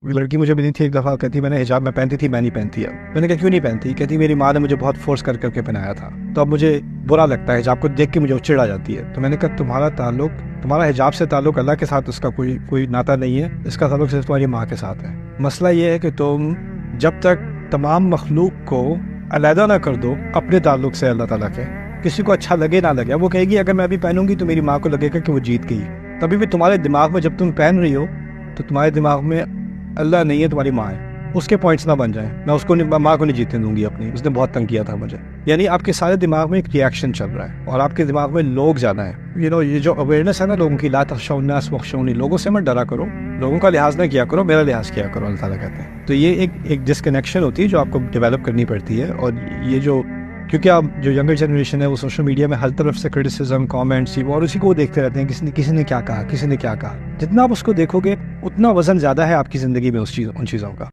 لڑکی مجھے ملی تھی ایک دفعہ، کہتی میں نے حجاب میں پہنتی تھی، میں نہیں پہنتی اب. میں نے کہا کیوں نہیں پہنتی؟ کہتی میری ماں نے مجھے بہت فورس کر کے پہنایا تھا، تو اب مجھے برا لگتا ہے حجاب کو دیکھ کے، مجھے چڑ آ جاتی ہے. تو میں نے کہا تمہارا حجاب سے تعلق اللہ کے ساتھ اس کا کوئی ناطہ نہیں ہے، اس کا تعلق صرف تمہاری ماں کے ساتھ ہے. مسئلہ یہ ہے کہ تم جب تک تمام مخلوق کو علیحدہ نہ کر دو اپنے تعلق سے اللہ تعالیٰ کے، کسی کو اچھا لگے نہ لگے. وہ کہے گی اگر میں ابھی پہنوں گی تو میری ماں کو لگے گا کہ وہ جیت گئی. تبھی بھی تمہارے دماغ میں جب تم پہن رہی ہو تو تمہارے دماغ میں اللہ نہیں ہے، تمہاری ماں ہے. اس کے پوائنٹس نہ بن جائیں. میں اس کو ماں کو نہیں جیتنے دوں گی اپنی، اس نے بہت تنگ کیا تھا مجھے. یعنی آپ کے سارے دماغ میں ایک ری ایکشن چل رہا ہے اور آپ کے دماغ میں لوگ زیادہ ہیں. یہ جو اویئرنیس ہے نا لوگوں کی، لا تخشوا الناس واخشونی، لوگوں سے مت ڈرا کرو، لوگوں کا لحاظ نہ کیا کرو، میرا لحاظ کیا کرو، اللہ تعالیٰ کہتے ہیں. تو یہ ایک ڈسکنیکشن ہوتی ہے جو آپ کو ڈیولپ کرنی پڑتی ہے. اور یہ کیونکہ آپ جو ینگر جنریشن ہے وہ سوشل میڈیا میں ہر طرف سے کرٹیسزم، کامنٹس، اور اسی کو وہ دیکھتے رہتے ہیں، کسی نے کیا کہا. جتنا آپ اس کو دیکھو گے اتنا وزن زیادہ ہے آپ کی زندگی میں ان چیزوں کا.